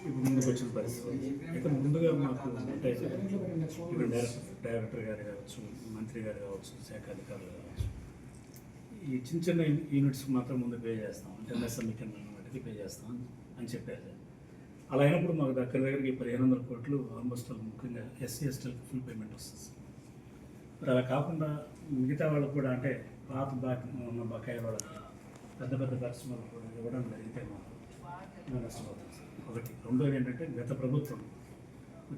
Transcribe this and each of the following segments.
ఇప్పుడు ముందుకు వచ్చిన పరిస్థితి అయితే ముందుగా మాకు అంటే ఇప్పుడు డైరెక్టర్ గారు కావచ్చు, మంత్రి గారు కావచ్చు, శాఖ అధికారులు కావచ్చు, ఈ చిన్న చిన్న యూనిట్స్కి మాత్రం ముందు పే చేస్తాం, అంటే ఎంఎస్ఎంఈ కింద వాటికి పే చేస్తాం అని చెప్పారు. అలా అయినప్పుడు మాకు దగ్గరికి 1500 కోట్లు ఆల్మోస్ట్ ముఖ్యంగా ఎస్సీ ఎస్టీలకు ఫుల్ పేమెంట్ వస్తుంది. మరి అలా కాకుండా మిగతా వాళ్ళకు కూడా అంటే పాత బాకీ ఉన్న బకాయి వాళ్ళకి పెద్ద పెద్ద పరిశ్రమలు కూడా ఇవ్వడం జరిగితే మాకు నష్టపోతాం సార్. ఒకటి. రెండోది ఏంటంటే గత ప్రభుత్వం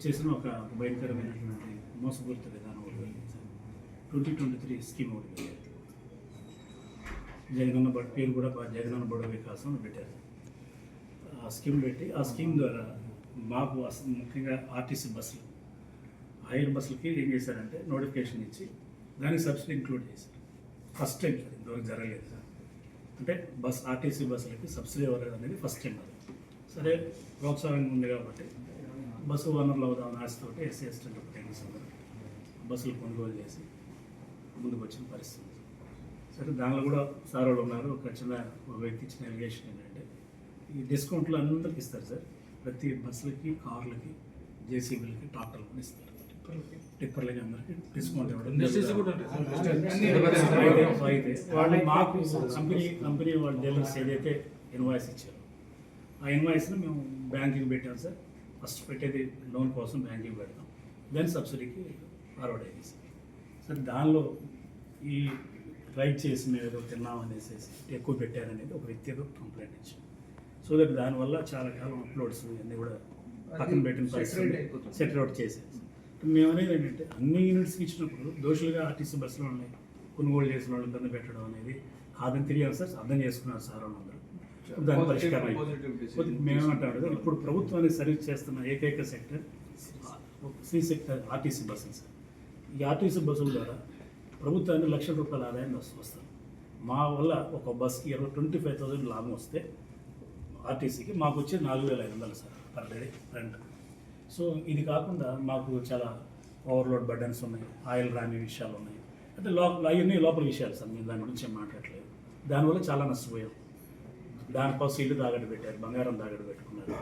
చేసిన ఒక భయంకరమైనటువంటి మోసపూరిత విధానం ఒకటి వెళ్ళింది సార్. 2023 స్కీమ్ ఒకటి వెళ్ళారు. జగనన్న పేరు కూడా జగనన్న బడుగు వికాసం పెట్టారు. ఆ స్కీమ్ పెట్టి ఆ స్కీమ్ ద్వారా మాకు ముఖ్యంగా ఆర్టీసీ బస్సులు, హైర్ బస్సులకి ఏం చేశారంటే నోటిఫికేషన్ ఇచ్చి దానికి సబ్సిడీ ఇంక్లూడ్ చేశారు. ఫస్ట్ టైం సార్, ఇంతవరకు జరగలేదు సార్. అంటే ఆర్టీసీ బస్సులకి సబ్సిడీ ఇవ్వలేదు అనేది ఫస్ట్ టైం. అది సరే ప్రోత్సాహంగా ఉంది కాబట్టి బస్సు ఓనర్లు అవుదామని ఆశతోటి ఎస్సీ ఎస్టీ ట్రైనర్స్ అందరూ బస్సులు కొనుగోలు చేసి ముందుకు వచ్చిన పరిస్థితి. సరే దానిలో కూడా సార్ వాళ్ళు ఉన్నారు. ఒక చిన్న వ్యక్తి ఇచ్చిన ఎలిగేషన్ ఏంటంటే ఈ డిస్కౌంట్లు అందరికి ఇస్తారు సార్. ప్రతి బస్సులకి, కార్లకి, జేసీబీలకి, ట్రాక్టర్లకి ఇస్తారు. టిప్పర్లకి అందరికి డిస్కౌంట్ ఇవ్వడం. అయితే వాళ్ళు మాకు కంపెనీ వాళ్ళ డీలర్స్ ఏదైతే ఇన్వాయిస్ ఇచ్చారో ఆ ఇన్వాయిస్ని మేము బ్యాంకుకి పెట్టాం సార్. ఫస్ట్ పెట్టేది లోన్ కోసం బ్యాంకుకి పెడతాం, దెన్ సబ్సిడీకి ఫార్వర్డ్ అయ్యింది సార్. సార్ దానిలో ఈ రైట్ చేసి మేము ఏదో తిన్నామనేసి ఎక్కువ పెట్టారనేది ఒక వ్యక్తి ఏదో కంప్లైంట్ ఇచ్చాం. సో దట్ దానివల్ల చాలా కాలం అప్లోడ్స్ అన్నీ కూడా పక్కన పెట్టిన పరిస్థితి సెటిల్ అవుట్ చేసేది. మేము అనేది ఏంటంటే అన్ని యూనిట్స్కి ఇచ్చినప్పుడు దోషులుగా ఆర్టీసీ బస్సులో ఉన్నాయి కొనుగోలు చేసిన వాళ్ళు ఇబ్బంది పెట్టడం అనేది కాదని తెలియాలి సార్. అర్థం చేసుకున్నారు సార్ వాళ్ళందరూ. దాని పరిష్కారం మేమేమంటాడు, ఇప్పుడు ప్రభుత్వాన్ని సర్వీస్ చేస్తున్న ఏకైక సెక్టర్ సి సెక్టర్ ఆర్టీసీ బస్సులు సార్. ఈ ఆర్టీసీ బస్సుల ద్వారా ప్రభుత్వానికి ₹1,00,000 ఆదాయం వస్తుంది. మా వల్ల ఒక బస్కి 25,000 లాభం వస్తే ఆర్టీసీకి మాకు వచ్చే 4,500 sir per day rent. So ఇది కాకుండా మాకు చాలా ఓవర్లోడ్ బర్డన్స్ ఉన్నాయి, ఆయిల్ రాని విషయాలు ఉన్నాయి. అంటే అవన్నీ లోపల విషయాలు సార్, మేము దాని గురించి ఏం మాట్లాడలేదు. దానివల్ల చాలా నష్టపోయాం. దానికోసం ఇల్లు తాగట్టు పెట్టారు, బంగారం తాగట్టు పెట్టుకున్నారు,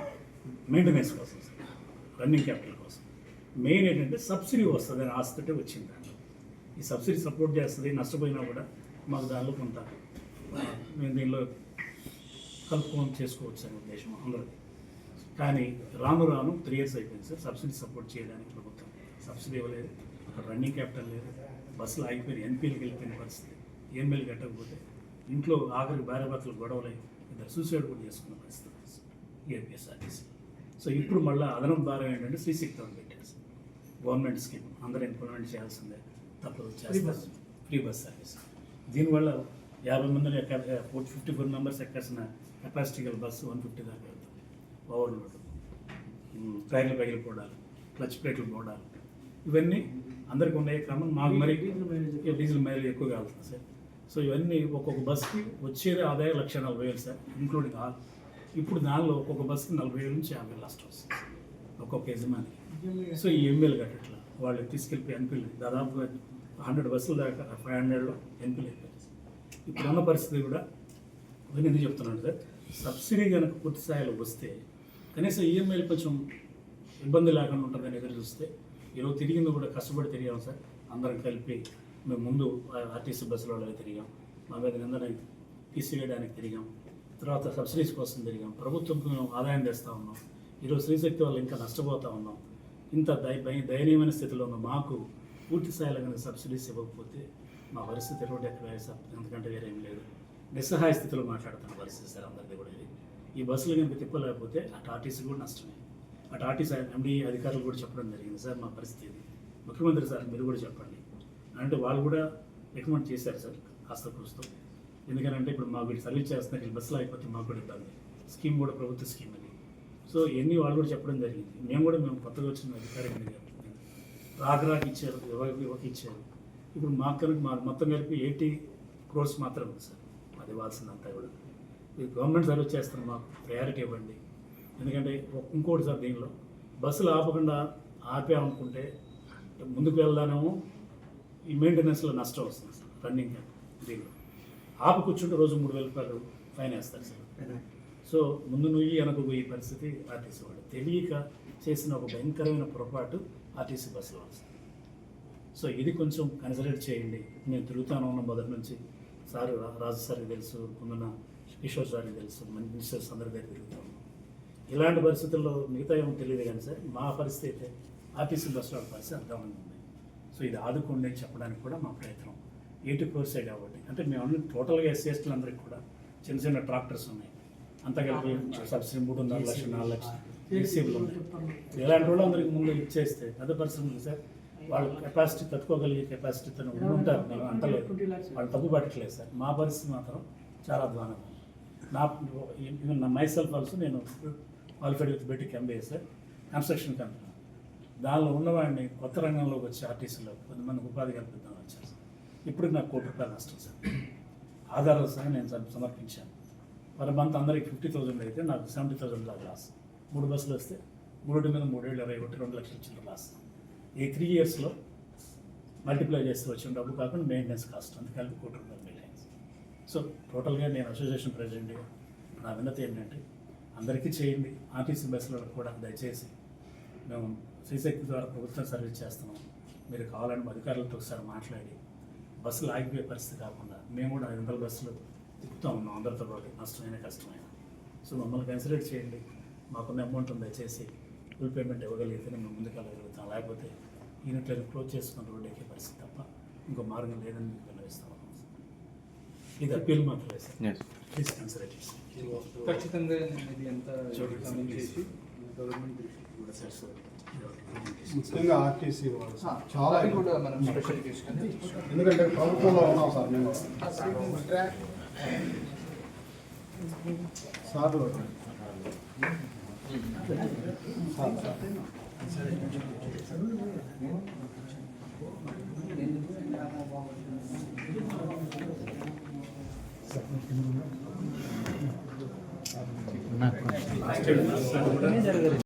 మెయింటెనెన్స్ కోసం సార్, రన్నింగ్ క్యాపిటల్ కోసం. మెయిన్ ఏంటంటే సబ్సిడీ వస్తుంది అని ఆశతోటే వచ్చింది. దాంట్లో ఈ సబ్సిడీ సపోర్ట్ చేస్తుంది. నష్టపోయినా కూడా మాకు దానిలో కొంత మేము దీనిలో కలుపుకొని చేసుకోవచ్చు అనే ఉద్దేశం అందరికీ. కానీ రాను 3 years అయిపోయింది సార్ సబ్సిడీ సపోర్ట్ చేయడానికి. ప్రభుత్వం సబ్సిడీ ఇవ్వలేదు, అక్కడ రన్నింగ్ క్యాపిటల్ లేదు, బస్సులు ఆగిపోయిన ఎన్పీఎల్కి వెళ్ళిపోయిన పరిస్థితి. ఈఎంఐలు కట్టకపోతే ఇంట్లో ఆఖరికి భార్య భర్తలు గొడవలై ఇద్దరు సూసైడ్ కూడా చేసుకున్న పరిస్థితి ఏపీఎస్ఆర్టీసీ. సో ఇప్పుడు మళ్ళీ అదనం భారం ఏంటంటే శ్రీశక్తి పెట్టారు సార్. గవర్నమెంట్ స్కీమ్, అందరూ ఇంప్లిమెంట్ చేయాల్సిందే, తప్పదు చేస్తారు. Free bus service. దీనివల్ల 50 మందిని 54 మెంబర్స్ ఎక్కాల్సిన కెపాసిటీ గల బస్సు 150 దాకా వెళ్తాం. ఓవర్లోడ్, టైర్లు పగిలిపోవడాలు, క్లచ్ ప్లేట్లు పోవడాలు, ఇవన్నీ అందరికీ ఉన్నాయి. క్రమం మాకు మరి డీజిల్ మైలేజ్ ఎక్కువగా వెళ్తుంది సార్. సో ఇవన్నీ ఒక్కొక్క బస్కి వచ్చేది ఆదాయం 1,40,000 సార్, ఇంక్లూడింగ్ ఆల్. ఇప్పుడు దానిలో ఒక్కొక్క బస్కి 40,000 నుంచి 50,000 నష్టం వస్తుంది ఒక్కొక్క యజమానికి. సో ఈ ఎంఎల్ కట్టట్లా వాళ్ళు తీసుకెళ్ళిపోయి ఎన్పీలు దాదాపుగా 100 బస్సులు దాకా 500లో ఎన్పీలు అయిపోయింది. ఇప్పుడున్న పరిస్థితి కూడా నేను ఎందుకు చెప్తున్నాను సార్, సబ్సిడీ కనుక పూర్తి స్థాయిలో వస్తే కనీసం ఈఎంఐలు కొంచెం ఇబ్బంది లేకుండా ఉంటుందని ఎదురు చూస్తే ఈరోజు తిరిగింది కూడా కష్టపడి తిరిగాం సార్. అందరం కలిపి మేము ముందు ఆర్టీసీ బస్సులో తిరిగాం, మా మీద నిందన తీసివేయడానికి తిరిగాం, తర్వాత సబ్సిడీస్ కోసం తిరిగాం, ప్రభుత్వంకి మేము ఆదాయం తెస్తూ ఉన్నాం. ఈరోజు శ్రీశక్తి వల్ల ఇంకా నష్టపోతూ ఉన్నాం. ఇంత దయనీయమైన స్థితిలో ఉన్న మాకు పూర్తి స్థాయిలో కనుక సబ్సిడీస్ ఇవ్వకపోతే మా పరిస్థితి రోడ్డు ఎక్కడ ఎందుకంటే వేరేం లేదు. నిస్సహాయ స్థితిలో మాట్లాడుతున్న పరిస్థితి సార్ అందరికీ కూడా. ఇది ఈ బస్సులు కనుక తిప్పలేకపోతే అటు ఆర్టీసీ కూడా నష్టమే. అటు ఆర్టీసీ ఎండీ అధికారులు కూడా చెప్పడం జరిగింది సార్ మా పరిస్థితి ఇది. ముఖ్యమంత్రి సార్ మీరు కూడా చెప్పండి అంటే వాళ్ళు కూడా రికమెండ్ చేశారు సార్ కాస్త కూస్తూ. ఎందుకంటే ఇప్పుడు మాకు వీళ్ళు సర్వీస్ చేస్తున్నారు, బస్సులు అయిపోతే మాకు కూడా ఇబ్బంది. స్కీమ్ కూడా ప్రభుత్వ స్కీమ్ అది. సో ఇవన్నీ వాళ్ళు కూడా చెప్పడం జరిగింది. మేము కొత్తగా వచ్చిన అధికారిగా రాక ఇచ్చారు, ఎవరికి ఇచ్చారు. ఇప్పుడు మాకు కనుక మొత్తం కలిపి 80 crores మాత్రం ఉంది సార్. అది ఇవ్వాల్సిందంతా కూడా ఇది గవర్నమెంట్ సర్వీస్ చేస్తున్న మాకు ప్రయారిటీ ఇవ్వండి. ఎందుకంటే ఇంకోటి సార్, దీనిలో బస్సులు ఆపకుండా ఆపామనుకుంటే ముందుకు వెళ్దానేమో ఈ మెయింటెనెన్స్లో నష్టం వస్తుంది సార్. రన్నింగ్ దీనిలో ఆపు కూర్చుంటే రోజు 3,000 రూపాయలు ఫైన్ వేస్తారు సార్. సో ముందు నుయ్యి వెనక పోయే పరిస్థితి ఆర్టీసీ వాళ్ళు తెలియక చేసిన ఒక భయంకరమైన పొరపాటు ఆర్టీసీ బస్సులో ఉంది సార్. సో ఇది కొంచెం కన్సిడర్ చేయండి. నేను తిరుగుతాను ఉన్న మొదటి నుంచి సార్ రాజు సార్కి తెలుసు, ముందున్న కిషోర్ సార్కి తెలుసు, మినిస్టర్స్ అందరి దగ్గర తిరుగుతాను. ఇలాంటి పరిస్థితుల్లో మిగతా ఏమో తెలియదు కానీ సార్ మా పరిస్థితి అయితే ఆర్టీసీ బస్సులో పరిస్థితి అర్థమైంది ఉంది. సో ఇది ఆదుకోండి అని చెప్పడానికి కూడా మా ప్రయత్నం 84 సైడ్ కాబట్టి, అంటే మేము అన్ని టోటల్గా ఎస్సీఎస్టీలందరికీ కూడా చిన్న చిన్న ట్రాక్టర్స్ ఉన్నాయి, అంతా కలిపి సబ్సిడీ 3.5 లక్షలు 4 లక్షలు ఏసీబులు ఉన్నాయి. ఇలాంటి వాళ్ళు అందరికి ముందు ఇచ్చేస్తే పెద్ద పరిశ్రమలు సార్ వాళ్ళ కెపాసిటీ తట్టుకోగలిగే కెపాసిటీతో ఉంటారు, నేను అంటలేదు, వాళ్ళు తప్పు పట్టట్లేదు సార్. మా పరిస్థితి మాత్రం చాలా అధ్వానంగా ఉంది. నా మైసెల్ఫ్ ఆల్సో నేను qualified with BTech MBA sir, construction company. దానిలో ఉన్నవాడిని కొత్త రంగంలోకి వచ్చి ఆర్టీసీలో కొంతమందికి ఉపాధి కల్పిద్దామని వచ్చాను సార్. ఇప్పుడు నాకు ₹1 నష్టం సార్. ఆధారాలు సహా నేను సమర్పించాను. పర్ మంత్ అందరికి 50,000 అయితే నాకు 70,000 దాకా లాస్. 3 బస్సులు వస్తే 3 మీద 3 ఏళ్ళు 21 2 లక్షలు చిల్లర లాస్. ఈ 3 ఇయర్స్లో మల్టిప్లై చేస్తే వచ్చిన డబ్బు కాకుండా మెయింటెనెన్స్ కాస్ట్ అంత కలిపి ₹1 మిలియన్. సో టోటల్గా నేను అసోసియేషన్ ప్రెసిడెంట్గా నా విన్నతి ఏంటంటే అందరికీ చేయండి, ఆర్టీసీ బస్సులకు కూడా దయచేసి మేము శ్రీశక్తి ద్వారా ప్రభుత్వం సర్వీస్ చేస్తున్నాం, మీరు కావాలని అధికారులతో ఒకసారి మాట్లాడి బస్సులు ఆగిపోయే పరిస్థితి కాకుండా మేము కూడా 500 బస్సులు తిప్పుతూ ఉన్నాం అందరితో పాటు, నష్టమైన కష్టమైన. సో మమ్మల్ని కన్సిడర్ చేయండి, మాకున్న అమౌంట్ దయచేసి ఫుల్ పేమెంట్ ఇవ్వగలిగితేనే మేము ముందుకు వెళ్ళగలుగుతాం, లేకపోతే యూనిట్లను క్లోజ్ చేసుకుని రోడ్ ఎక్కే పరిస్థితి తప్ప ఇంకో మార్గం లేదని మీకు వెళ్ళిస్తాం. ఇది అప్పీల్ మాత్రమే సార్, ప్లీజ్ కన్సిడర్ చేసి ఖచ్చితంగా ఇది ఎంత చేసి గవర్నమెంట్ కూడా సార్ ముఖ్యంగా ఆర్టీసీ వాళ్ళు చాలా కూడా మనం స్పెషల్ తీసుకొని ఎందుకంటే ప్రభుత్వంలో ఉన్నాం సార్ మేము సార్లు లాస్ట్ టైం